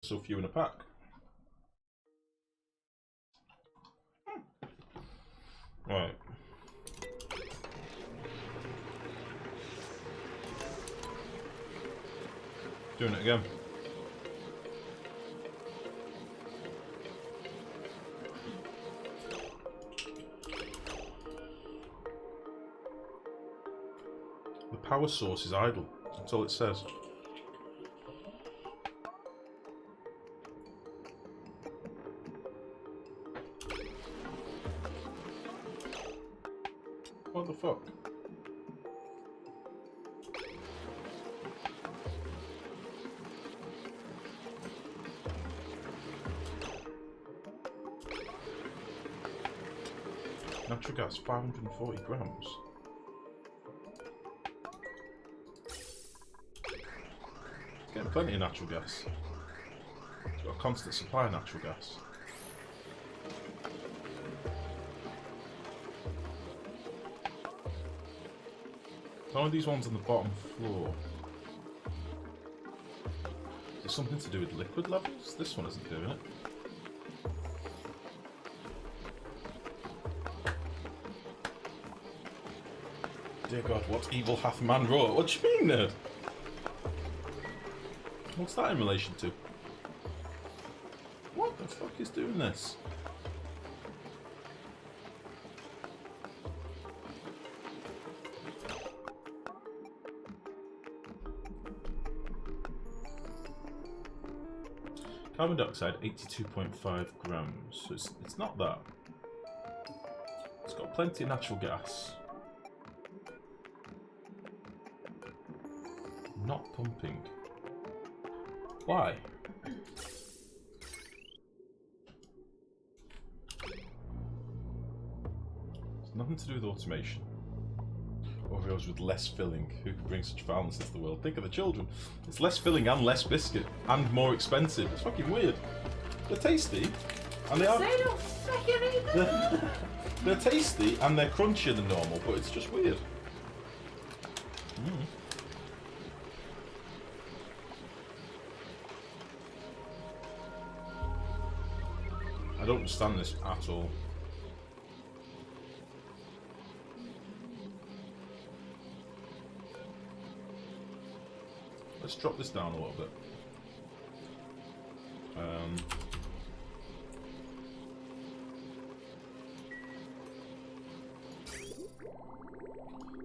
So few in a pack. Right. Doing it again. The power source is idle. That's all it says. What the fuck? Natural gas, 540 grams. Getting plenty of natural gas. It's got a constant supply of natural gas. How are these ones on the bottom floor? Is it something to do with liquid levels? This one isn't doing it. Dear God, what evil hath man wrought? What do you mean, nerd? What's that in relation to? What the fuck is doing this? Carbon dioxide, 82.5 grams. So it's not that. It's got plenty of natural gas. Not pumping. Why? It's nothing to do with automation. Oreos with less filling. Who could bring such violence into the world? Think of the children. It's less filling and less biscuit. And more expensive. It's fucking weird. They're tasty. And they are... They don't fucking eat them. They're tasty and they're crunchier than normal, but it's just weird. I don't understand this at all. Let's drop this down a little bit.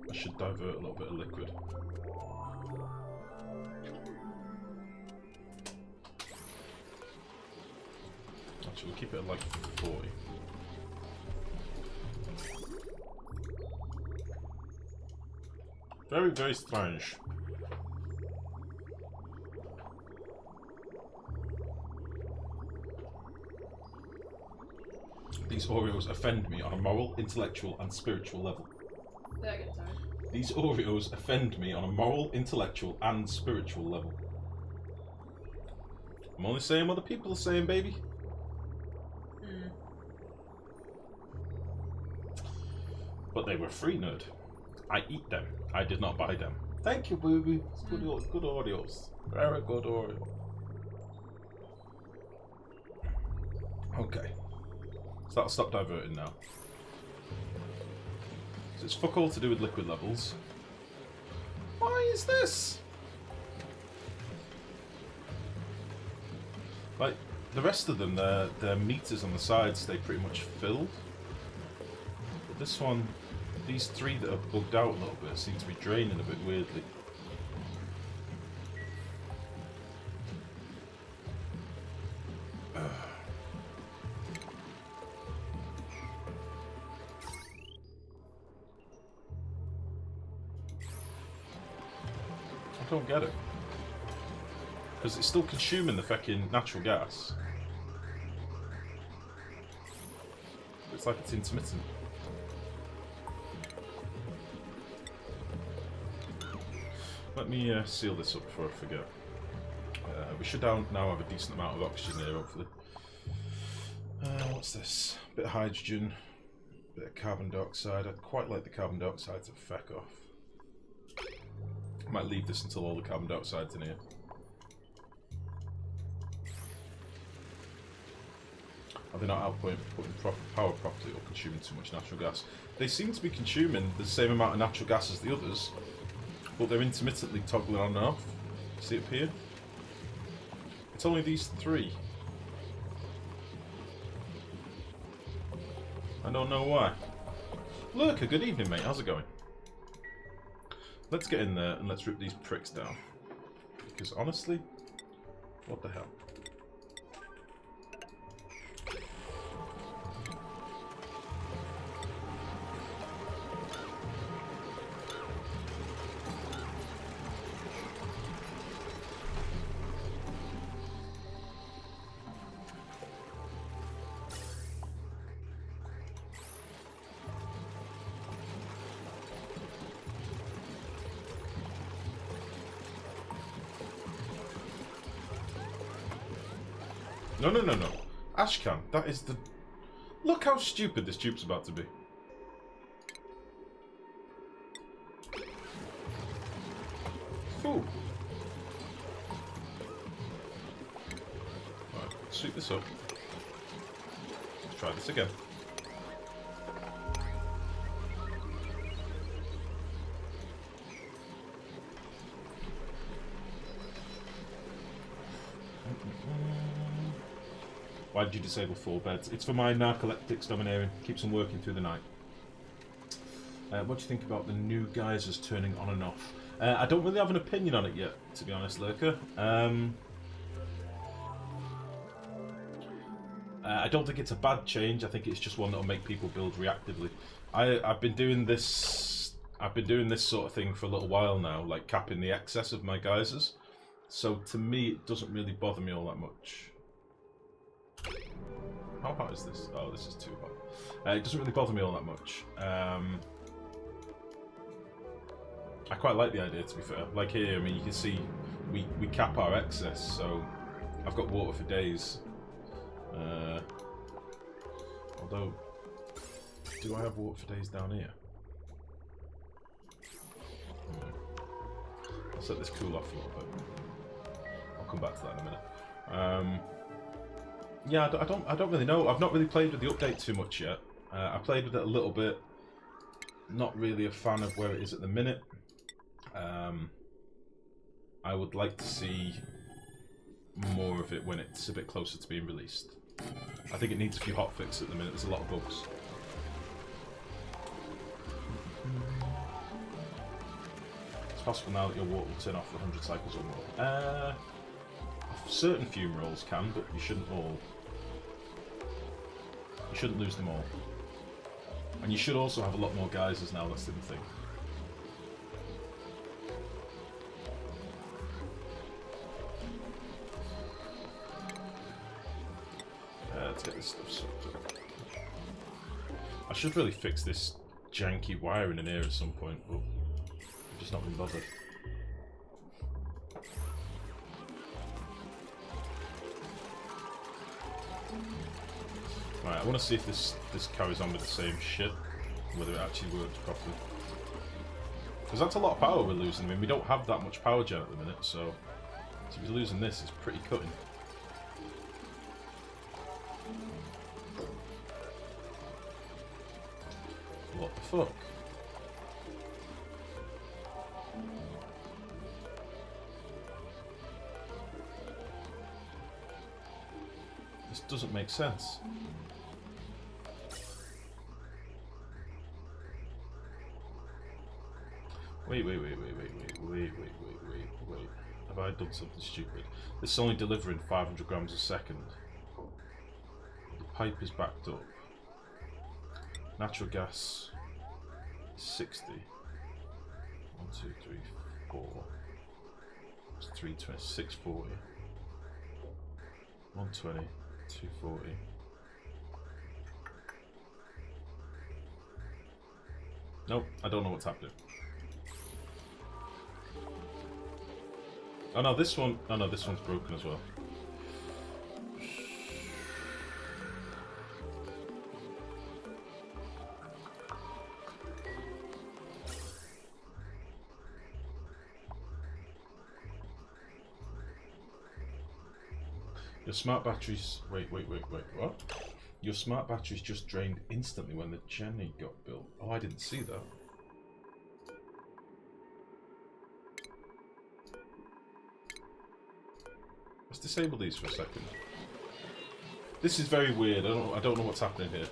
I should divert a little bit of liquid. Actually, we'll keep it at like 40. Very, very strange. These Oreos offend me on a moral, intellectual, and spiritual level. There again, sorry. These Oreos offend me on a moral, intellectual, and spiritual level. I'm only saying what the people are saying, baby. But they were free, nerd. I eat them. I did not buy them. Thank you, baby. It's good, good Oreos. Very good Oreo. Okay. So that'll stop diverting now. So it's fuck all to do with liquid levels. Why is this? Like, the rest of them, their meters on the sides stay pretty much filled. But this one, these three that are bugged out a little bit seem to be draining a bit weirdly. I don't get it. Because it's still consuming the fucking natural gas. It's like it's intermittent. Let me seal this up before I forget. We should now have a decent amount of oxygen here, hopefully. What's this? Bit of hydrogen, bit of carbon dioxide. I'd quite like the carbon dioxide to feck off. I might leave this until all the carbon dioxide's in here. Are they not outputting power properly or consuming too much natural gas? They seem to be consuming the same amount of natural gas as the others, but they're intermittently toggling on and off. See up here? It's only these three. I don't know why. Lurker, good evening, mate. How's it going? Let's get in there and let's rip these pricks down. Because honestly, what the hell? No, no, no, no. Ashcan, that is the... Look how stupid this tube's about to be. Cool. Right, sweep this up. Let's try this again. Why did you disable 4 beds? It's for my narcoleptics domineering. Keeps them working through the night. What do you think about the new geysers turning on and off? I don't really have an opinion on it yet, to be honest, Lurker. I don't think it's a bad change. I think it's just one that will make people build reactively. I've been doing this sort of thing for a little while now, like capping the excess of my geysers. So to me, it doesn't really bother me all that much. How hot is this? Oh, this is too hot. It doesn't really bother me all that much. I quite like the idea, to be fair. Like here, I mean, you can see we cap our excess, so I've got water for days. Although, do I have water for days down here? I'll set this cool off a little bit. I'll come back to that in a minute. Yeah, I don't really know. I've not really played with the update too much yet. I played with it a little bit. Not really a fan of where it is at the minute. I would like to see more of it when it's a bit closer to being released. I think it needs a few hotfixes at the minute. There's a lot of bugs. It's possible now that your water will turn off for 100 cycles or more. Certain fume rolls can, but you shouldn't all. You shouldn't lose them all. And you should also have a lot more geysers now, that's the other thing. Let's get this stuff sorted. I should really fix this janky wiring in here at some point, but I've just not been bothered. Right, I want to see if this carries on with the same shit, whether it actually works properly. Because that's a lot of power we're losing. I mean, we don't have that much power gen at the minute, so to be losing this is pretty cutting. What the fuck? This doesn't make sense. Wait. Have I done something stupid? This is only delivering 500 grams a second. The pipe is backed up. Natural gas 60. 1, 2, 3, 4. It's 320, 640. 120, 240. Nope, I don't know what's happening. Oh no, this one. Oh no, this one's broken as well. Your smart batteries. Wait. What? Your smart batteries just drained instantly when the Jenny got built. Oh, I didn't see that. Let's disable these for a second. This is very weird. I don't know what's happening here.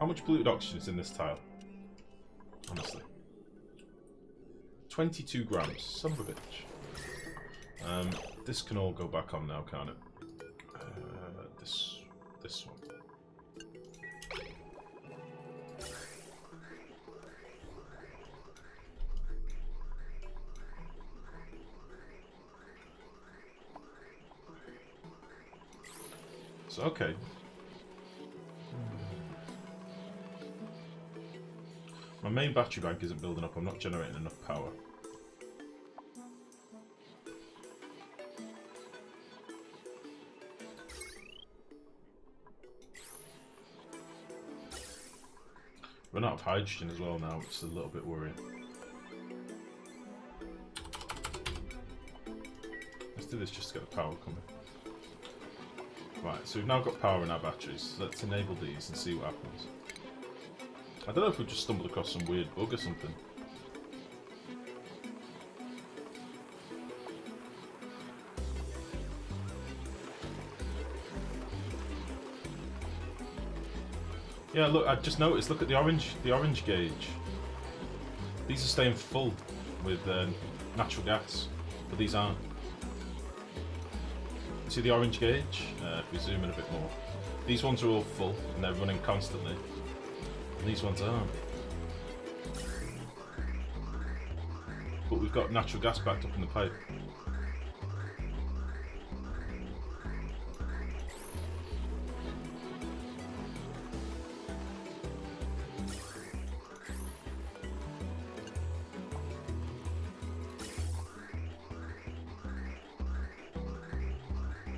How much polluted oxygen is in this tile? Honestly. 22 grams. Son of a bitch. This can all go back on now, can't it? This one. So, okay. My main battery bank isn't building up, I'm not generating enough power. Run out of hydrogen as well now, which is a little bit worrying. Let's do this just to get the power coming. Right, so we've now got power in our batteries. Let's enable these and see what happens. I don't know if we've just stumbled across some weird bug or something. Yeah, look, I just noticed, look at the orange gauge. These are staying full with natural gas, but these aren't. See the orange gauge? If we zoom in a bit more. These ones are all full and they're running constantly. And these ones aren't. But we've got natural gas backed up in the pipe.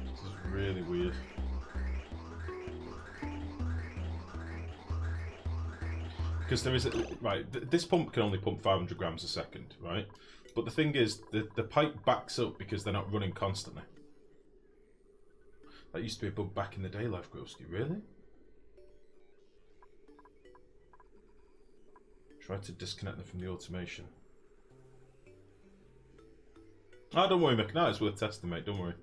This is really weird. Because there is right. This pump can only pump 500 grams a second, right? But the thing is, the pipe backs up because they're not running constantly. That used to be a bug back in the day, Lifegrow. Really? Try to disconnect them from the automation. Ah, don't worry, Mick. No, it's worth testing, mate. Don't worry.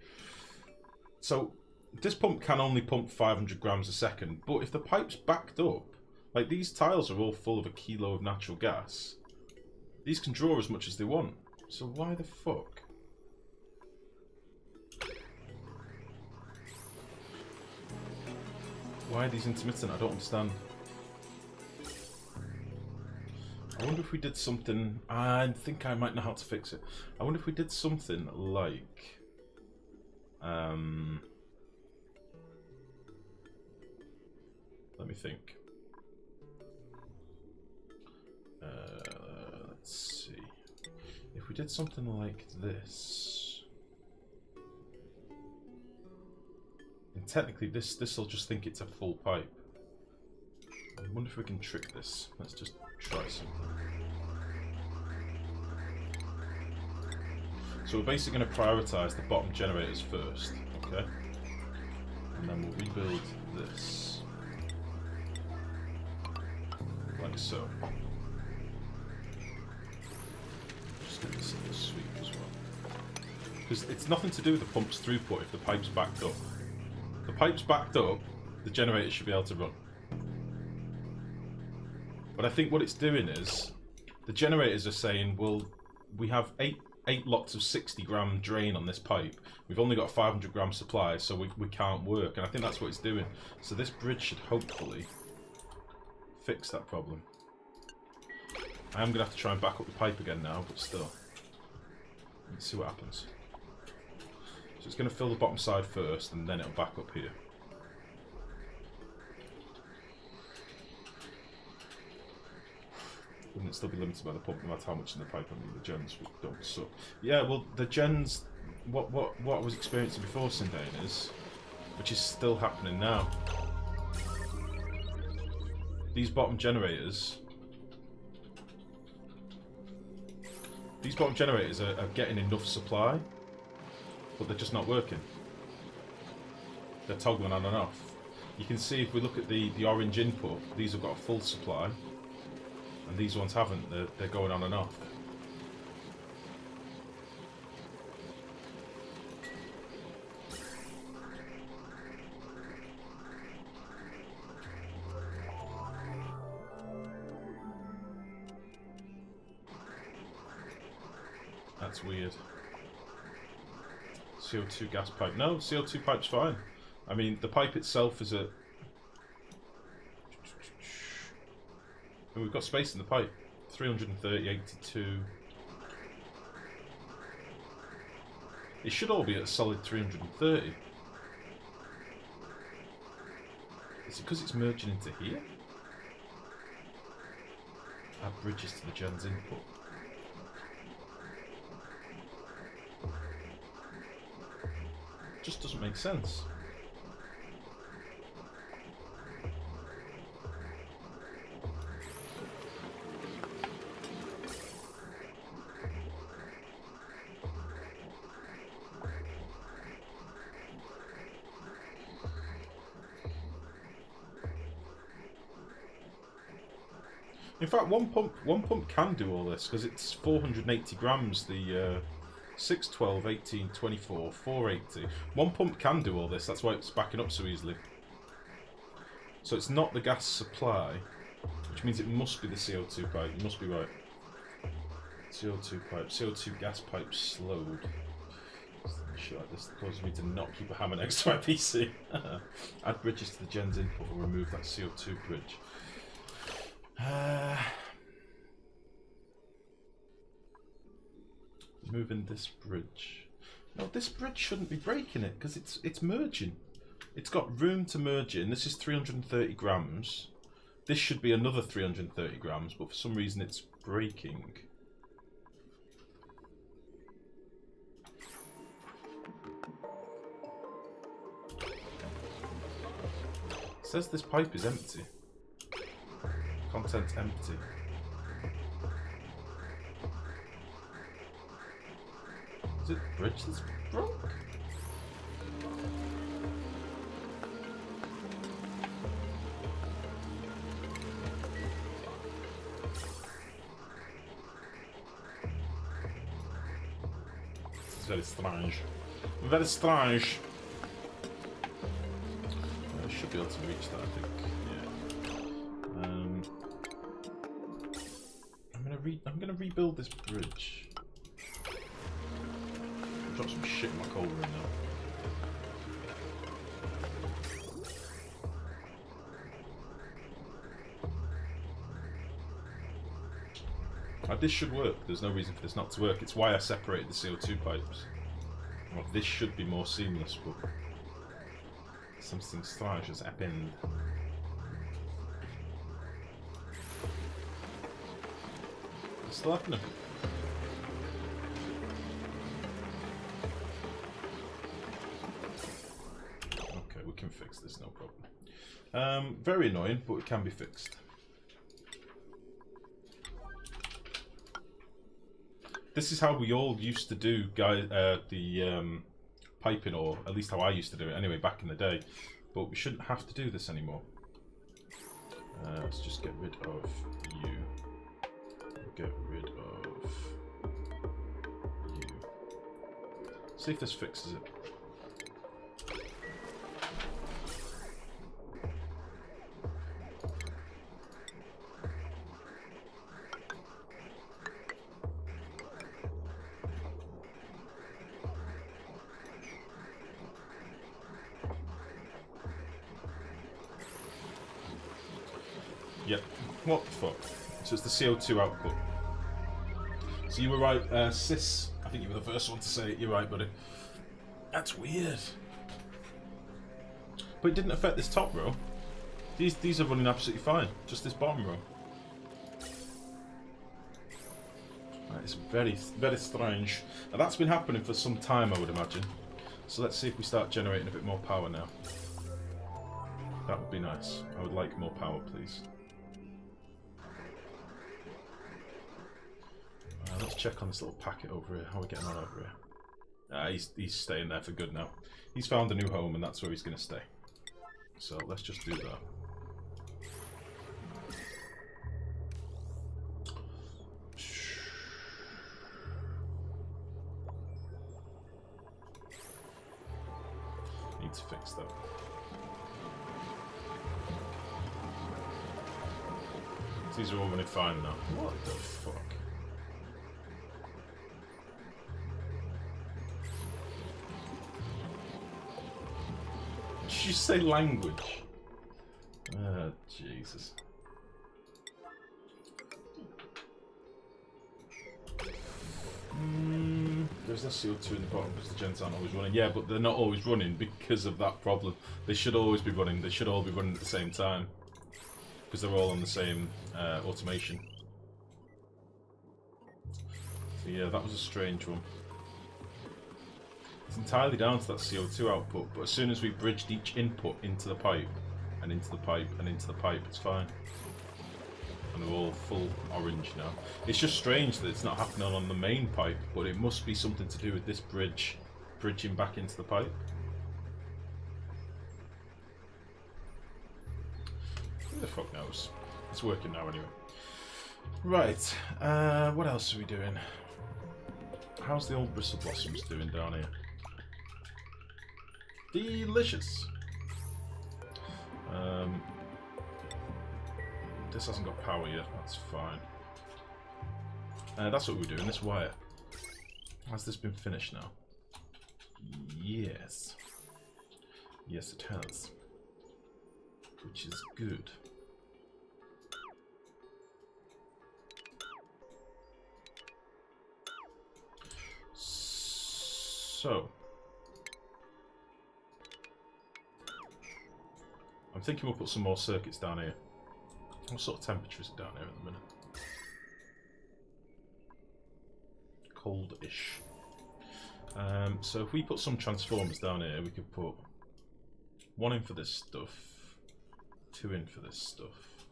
So this pump can only pump 500 grams a second, but if the pipe's backed up. Like, these tiles are all full of a kilo of natural gas. These can draw as much as they want. So why the fuck? Why are these intermittent? I don't understand. I wonder if we did something... I think I might know how to fix it. I wonder if we did something like... Let me think. Let's see. If we did something like this, and technically this will just think it's a full pipe. I wonder if we can trick this. Let's just try something. So we're basically going to prioritize the bottom generators first, okay? And then we'll rebuild this like so. Get this little sweep as well. Because it's nothing to do with the pump's throughput if the pipe's backed up. If the pipe's backed up, the generator should be able to run. But I think what it's doing is, the generators are saying, well, we have eight lots of 60 gram drain on this pipe. We've only got a 500 gram supply, so we can't work. And I think that's what it's doing. So this bridge should hopefully fix that problem. I am going to have to try and back up the pipe again now, but still. Let's see what happens. So it's going to fill the bottom side first, and then it'll back up here. and it'd still be limited by the pump no matter how much in the pipe. I mean, the gens don't suck. Yeah, well, the gens, what I was experiencing before Syndanas, which is still happening now. These bottom generators are getting enough supply, but they're just not working. They're toggling on and off. You can see if we look at the orange input, these have got a full supply, and these ones haven't. They're going on and off. That's weird. CO2 gas pipe. No, CO2 pipe's fine. I mean, the pipe itself is a... And we've got space in the pipe. 330, 82... It should all be at a solid 330. Is it because it's merging into here? Add bridges to the gen's input. Just doesn't make sense. In fact, one pump can do all this because it's 480 grams. The 6, 12, 18, 24, 480. One pump can do all this. That's why it's backing up so easily. So it's not the gas supply, which means it must be the CO2 pipe. You must be right. CO2 pipe, CO2 gas pipe slowed. Shit like this causes me to not keep a hammer next to my PC. Add bridges to the gen's input or remove that CO2 bridge. Moving this bridge. No, this bridge shouldn't be breaking it because it's merging. It's got room to merge in. This is 330 grams. This should be another 330 grams, but for some reason it's breaking. It says this pipe is empty. Contents empty. Is it the bridge that's broke? This is very strange. Very strange. I should be able to reach that, I think. Yeah. I'm gonna rebuild this bridge. Drop some shit in my coal room now. This should work. There's no reason for this not to work. It's why I separated the CO2 pipes. Well, this should be more seamless, but something strange has happened. It's still happening. Okay, we can fix this, no problem. Very annoying, but it can be fixed. This is how we all used to do, the piping, or at least how I used to do it anyway back in the day. But we shouldn't have to do this anymore. Let's just get rid of you. Get rid of you. See if this fixes it. Yep. What the fuck? So it's the CO2 output. So you were right, Sis. I think you were the first one to say it. You're right, buddy. That's weird. But it didn't affect this top row. These are running absolutely fine. Just this bottom row. It's very, very strange. And that's been happening for some time, I would imagine. So let's see if we start generating a bit more power now. That would be nice. I would like more power, please. Let's check on this little packet over here. How are we getting on over here? He's staying there for good now. He's found a new home and that's where he's going to stay. So let's just do that. Need to fix that. These are all running fine now. What the fuck? Did you say language? Oh, Jesus. There's no CO2 in the bottom because the gens aren't always running. Yeah, but they're not always running because of that problem. They should always be running. They should all be running at the same time. Because they're all on the same automation. So yeah, that was a strange one. It's entirely down to that CO2 output, but as soon as we bridged each input into the pipe, and into the pipe, and into the pipe, it's fine. And they're all full orange now. It's just strange that it's not happening on the main pipe, but it must be something to do with this bridging back into the pipe. Who the fuck knows? It's working now anyway. Right, what else are we doing? How's the old bristle blossoms doing down here? Delicious! This hasn't got power yet, that's fine. That's what we're doing, this wire. Has this been finished now? Yes. Yes, it has. Which is good. So, I'm thinking we'll put some more circuits down here. What sort of temperature is it down here at the minute? Cold-ish. So if we put some transformers down here, we could put one in for this stuff, two in for this stuff.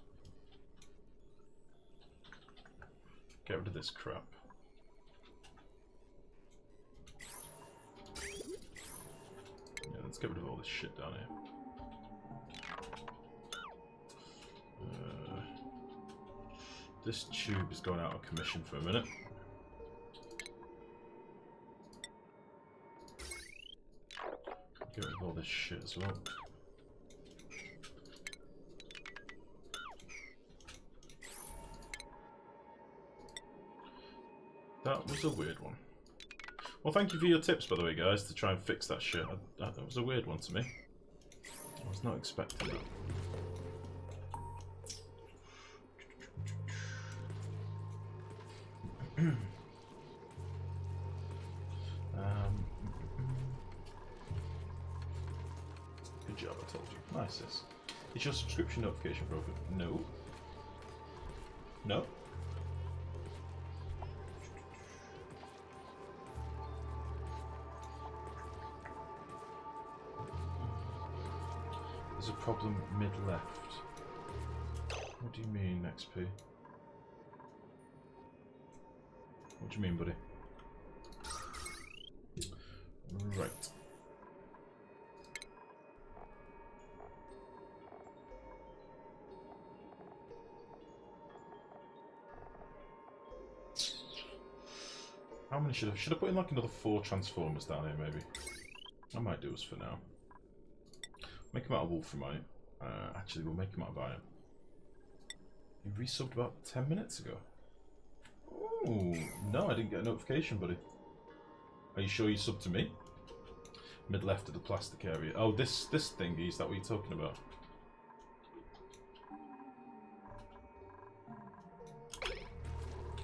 Get rid of this crap. Yeah, let's get rid of all this shit down here. This tube is going out of commission for a minute. Get rid of all this shit as well. That was a weird one. Well, thank you for your tips, by the way, guys, to try and fix that shit. That was a weird one to me. I was not expecting that. Good job, I told you. Nice, sis. Is your subscription notification broken? No. No? There's a problem mid-left. What do you mean, XP? What do you mean, buddy? Right. How many should I put in like another 4 transformers down here maybe? That might do us for now. Make them out of wolframite. Actually, we'll make them out of iron. You resubbed about 10 minutes ago. Oh, no, I didn't get a notification, buddy. Are you sure you subbed to me? Mid left of the plastic area. Oh, this thingy, is that what you're talking about?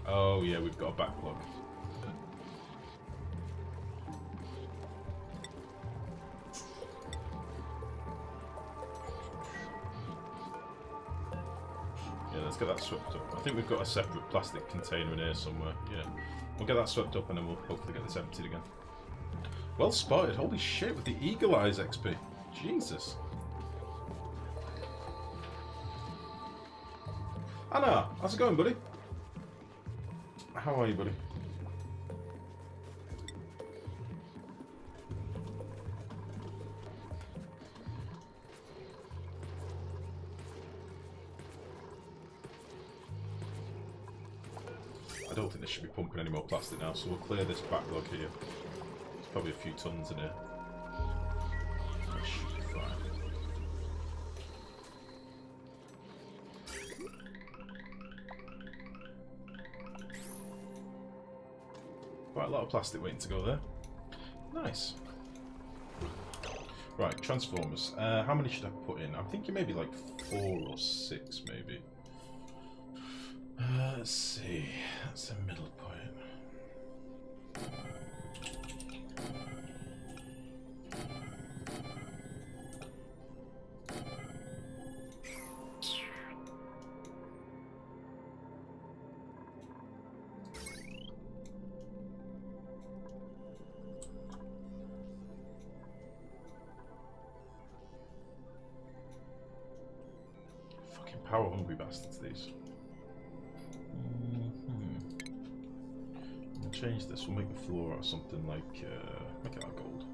Oh yeah, we've got a backlog. Yeah, let's get that swept up. I think we've got a separate plastic container in here somewhere. Yeah. We'll get that swept up and then we'll hopefully get this emptied again. Well spotted. Holy shit, with the Eagle Eyes XP. Jesus. Anna, how's it going, buddy? How are you, buddy? I don't think this should be pumping any more plastic now, so we'll clear this backlog here. There's probably a few tons in here. That should be fine. Quite a lot of plastic waiting to go there. Nice. Right, transformers. How many should I put in? I'm thinking maybe like 4 or 6, maybe. Let's see. That's the middle point. Fucking power hungry bastards, these. We'll change this. We'll make the floor out of something like make it out of gold.